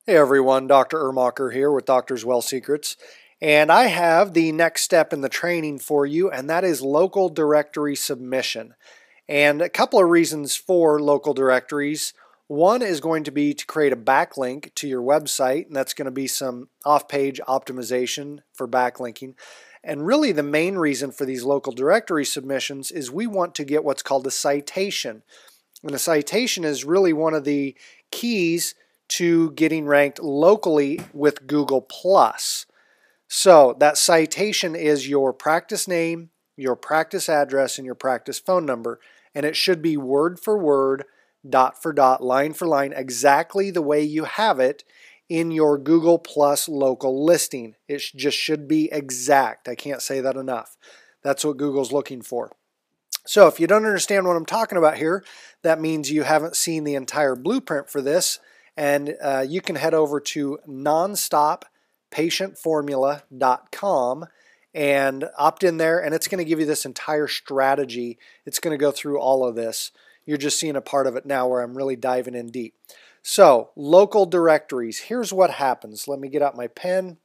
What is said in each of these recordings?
Hey everyone, Dr. Uhrmacher here with Doctor's Well Secrets, and I have the next step in the training for you, and that is local directory submission. And a couple of reasons for local directories. One is going to be to create a backlink to your website, and that's going to be some off-page optimization for backlinking. And really the main reason for these local directory submissions is we want to get what's called a citation. And a citation is really one of the keys to getting ranked locally with Google+. So that citation is your practice name, your practice address, and your practice phone number. And it should be word for word, dot for dot, line for line, exactly the way you have it in your Google Plus local listing. It just should be exact. I can't say that enough. That's what Google's looking for. So if you don't understand what I'm talking about here, that means you haven't seen the entire blueprint for this, and you can head over to nonstoppatientformula.com and opt in there, and it's going to give you this entire strategy. It's going to go through all of this. You're just seeing a part of it now where I'm really diving in deep. So local directories, here's what happens. Let me get out my pen.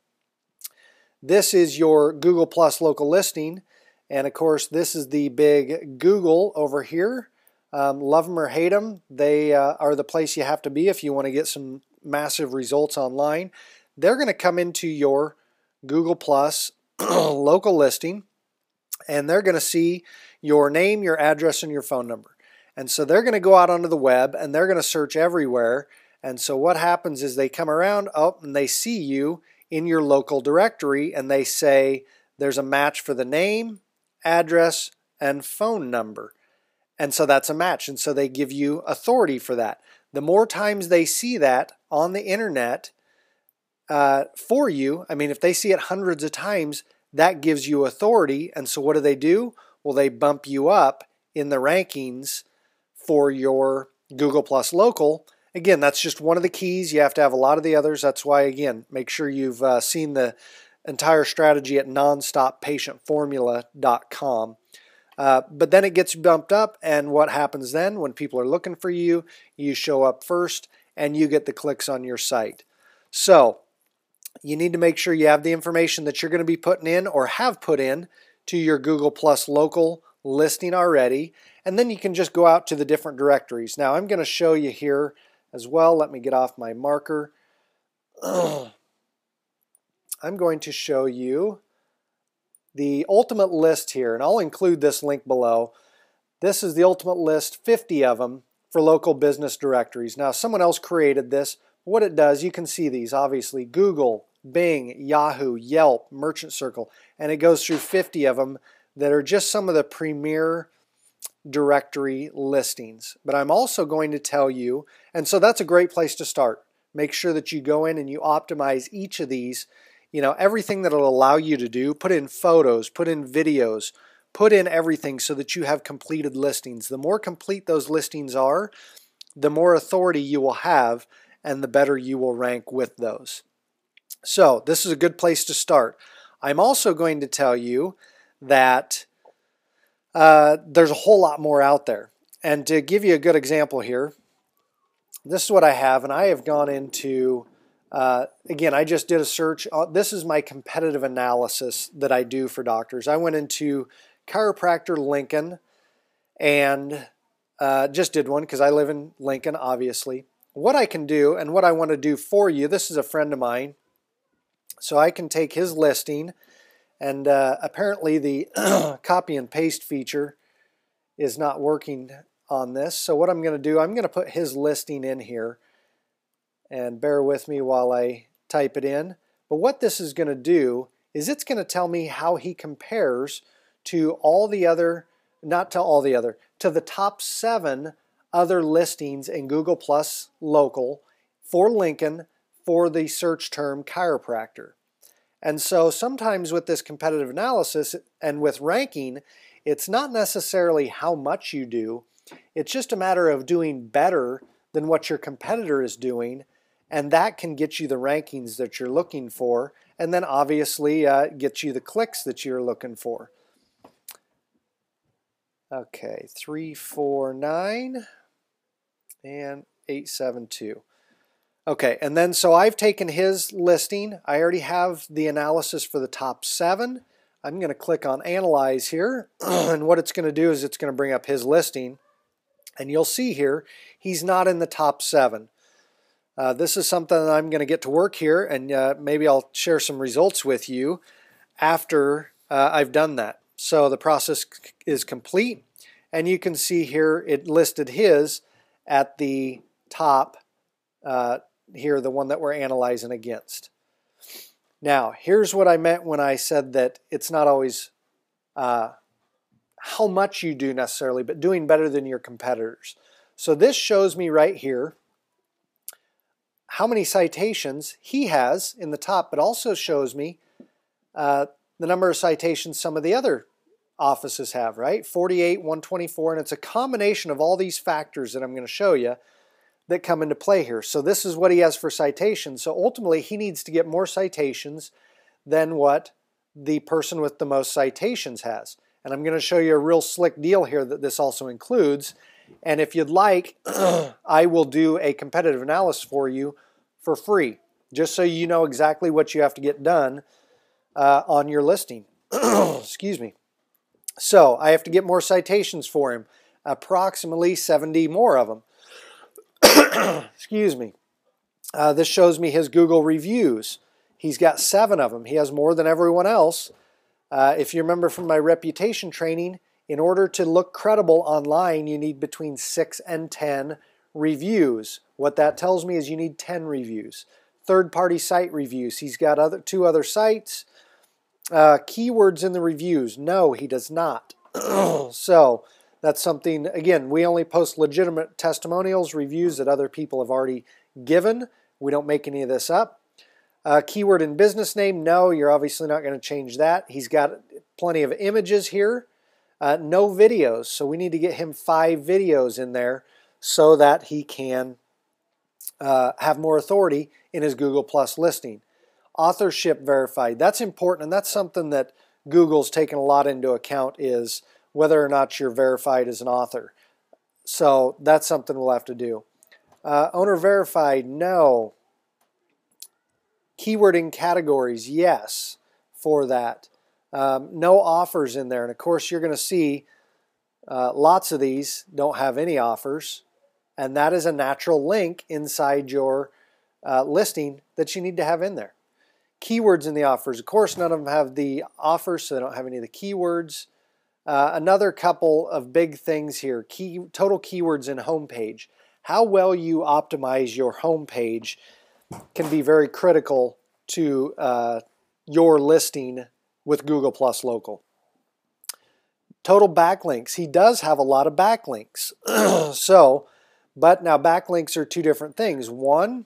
This is your Google Plus local listing. And of course, this is the big Google over here. Love them or hate them, they are the place you have to be if you want to get some massive results online. They're going to come into your Google Plus local listing, and they're going to see your name, your address, and your phone number. And so they're going to go out onto the web, and they're going to search everywhere. And so what happens is they come around, and they see you in your local directory, and they say there's a match for the name, address, and phone number. And so that's a match, and so they give you authority for that. The more times they see that on the internet for you, I mean, if they see it hundreds of times, that gives you authority. And so what do? Well, they bump you up in the rankings for your Google Plus local. Again, that's just one of the keys. You have to have a lot of the others. That's why, again, make sure you've seen the entire strategy at nonstoppatientformula.com. But then it gets bumped up, and what happens then when people are looking for you, you show up first and you get the clicks on your site. So you need to make sure you have the information that you're going to be putting in or have put in to your Google Plus local listing already, and then you can just go out to the different directories. Now I'm going to show you here as well. Let me get off my marker. I'm going to show you the ultimate list here, and I'll include this link below. This is the ultimate list, 50 of them for local business directories. Now, someone else created this. What it does, you can see these, obviously, Google, Bing, Yahoo, Yelp, Merchant Circle, and it goes through 50 of them that are just some of the premier directory listings. But I'm also going to tell you, and so that's a great place to start. Make sure that you go in and you optimize each of these. You know, everything that will allow you to do, put in photos, put in videos, put in everything so that you have completed listings. The more complete those listings are, the more authority you will have and the better you will rank with those. So this is a good place to start. I'm also going to tell you that there's a whole lot more out there. And to give you a good example here, this is what I have, and I have gone into again, I just did a search. This is my competitive analysis that I do for doctors. I went into Chiropractor Lincoln and just did one because I live in Lincoln, obviously. What I can do and what I want to do for you, this is a friend of mine, so I can take his listing, and apparently the copy and paste feature is not working on this. So what I'm going to do, I'm going to put his listing in here. And bear with me while I type it in. But what this is going to do is it's going to tell me how he compares to all the other, not to all the other, to the top 7 other listings in Google Plus local for Lincoln for the search term chiropractor. And so sometimes with this competitive analysis and with ranking, it's not necessarily how much you do. It's just a matter of doing better than what your competitor is doing. And that can get you the rankings that you're looking for, and then obviously get you the clicks that you're looking for. Okay, 349 and 872. Okay, and then so I've taken his listing. I already have the analysis for the top 7. I'm going to click on Analyze here, and what it's going to do is it's going to bring up his listing, and you'll see here he's not in the top 7. This is something that I'm going to get to work here, and maybe I'll share some results with you after I've done that. So the process is complete, and you can see here it listed his at the top here, the one that we're analyzing against. Now, here's what I meant when I said that it's not always how much you do necessarily, but doing better than your competitors. So this shows me right here how many citations he has in the top, but also shows me the number of citations some of the other offices have, right? 48, 124, and it's a combination of all these factors that I'm going to show you that come into play here. So this is what he has for citations. So ultimately, he needs to get more citations than what the person with the most citations has. And I'm going to show you a real slick deal here that this also includes. And if you'd like, I will do a competitive analysis for you for free, just so you know exactly what you have to get done on your listing. Excuse me. So I have to get more citations for him, approximately 70 more of them. Excuse me. This shows me his Google reviews. He's got 7 of them. He has more than everyone else. If you remember from my reputation training, in order to look credible online, you need between 6 and 10 reviews. What that tells me is you need 10 reviews. Third-party site reviews. He's got 2 other sites. Keywords in the reviews. No, he does not. So that's something, again, we only post legitimate testimonials, reviews that other people have already given. We don't make any of this up. Keyword in business name, no, you're obviously not going to change that. He's got plenty of images here. No videos, so we need to get him 5 videos in there so that he can have more authority in his Google Plus listing. Authorship verified, that's important, and that's something that Google's taken a lot into account, is whether or not you're verified as an author. So that's something we'll have to do. Owner verified, no. Keyword in categories, yes, for that. No offers in there. And of course, you're going to see lots of these don't have any offers. And that is a natural link inside your listing that you need to have in there. Keywords in the offers. Of course, none of them have the offers, so they don't have any of the keywords. Another couple of big things here. Total keywords in homepage. How well you optimize your homepage can be very critical to your listing with Google Plus Local. Total backlinks. He does have a lot of backlinks. But now backlinks are 2 different things. One,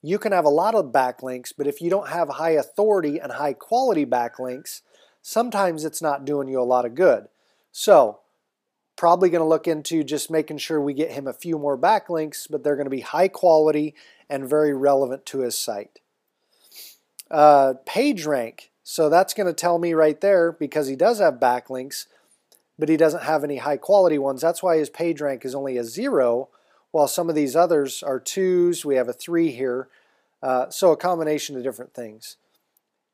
you can have a lot of backlinks, but if you don't have high authority and high quality backlinks, sometimes it's not doing you a lot of good. So probably going to look into just making sure we get him a few more backlinks, but they're going to be high quality and very relevant to his site. Page rank. So that's going to tell me right there, because he does have backlinks, but he doesn't have any high quality ones. That's why his page rank is only a 0, while some of these others are 2s. We have a 3 here. So a combination of different things.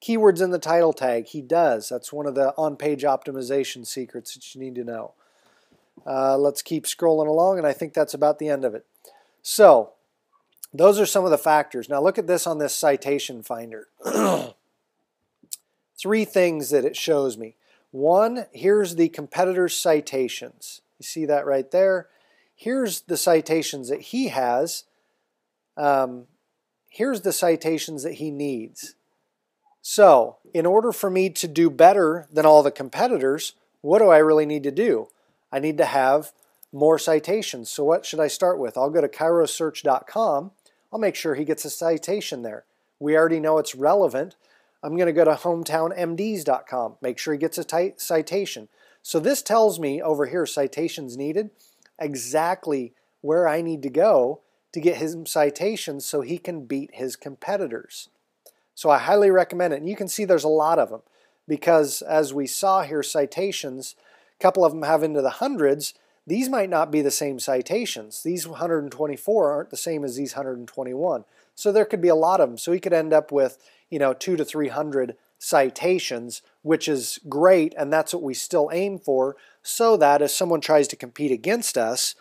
Keywords in the title tag. He does. That's one of the on-page optimization secrets that you need to know. Let's keep scrolling along, and I think that's about the end of it. So those are some of the factors. Now look at this on this Citation Finder. 3 things that it shows me. 1, here's the competitor's citations. You see that right there? Here's the citations that he has. Here's the citations that he needs. So, in order for me to do better than all the competitors, what do I really need to do? I need to have more citations. So what should I start with? I'll go to chirosearch.com. I'll make sure he gets a citation there. We already know it's relevant. I'm going to go to hometownmds.com. Make sure he gets a citation. So this tells me over here, citations needed, exactly where I need to go to get his citations so he can beat his competitors. So I highly recommend it. And you can see there's a lot of them, because as we saw here, citations, a couple of them have into the hundreds. these might not be the same citations. These 124 aren't the same as these 121. So there could be a lot of them. So he could end up with, 200 to 300 citations, which is great, and that's what we still aim for, so that if someone tries to compete against us,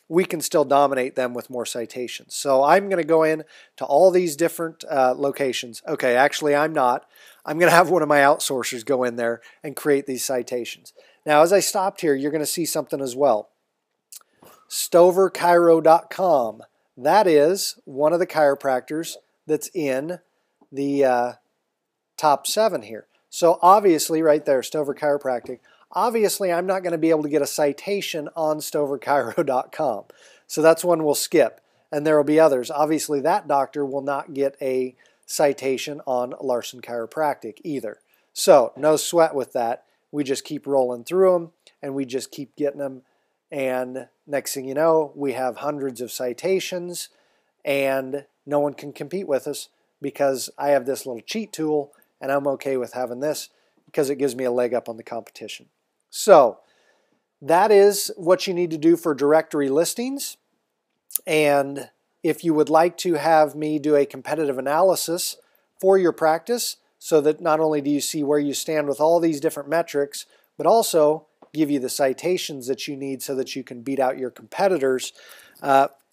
we can still dominate them with more citations. So I'm going to go in to all these different locations. Okay, actually I'm not. I'm going to have one of my outsourcers go in there and create these citations. Now as I stopped here, you're going to see something as well. StoverChiro.com. That is one of the chiropractors that's in the top 7 here. So obviously right there, Stover Chiropractic. Obviously, I'm not going to be able to get a citation on StoverChiro.com. So that's one we'll skip. And there will be others. Obviously, that doctor will not get a citation on Larson Chiropractic either. So no sweat with that. We just keep rolling through them, and we just keep getting them. And next thing you know, we have hundreds of citations, and no one can compete with us because I have this little cheat tool, and I'm okay with having this because it gives me a leg up on the competition. So that is what you need to do for directory listings. And if you would like to have me do a competitive analysis for your practice so that not only do you see where you stand with all these different metrics, but also give you the citations that you need so that you can beat out your competitors,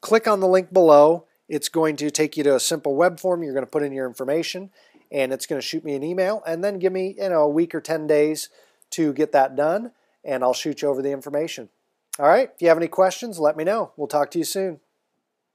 click on the link below. It's going to take you to a simple web form. You're going to put in your information, and it's going to shoot me an email, and then give me a week or 10 days to get that done, and I'll shoot you over the information. All right, if you have any questions, let me know. We'll talk to you soon.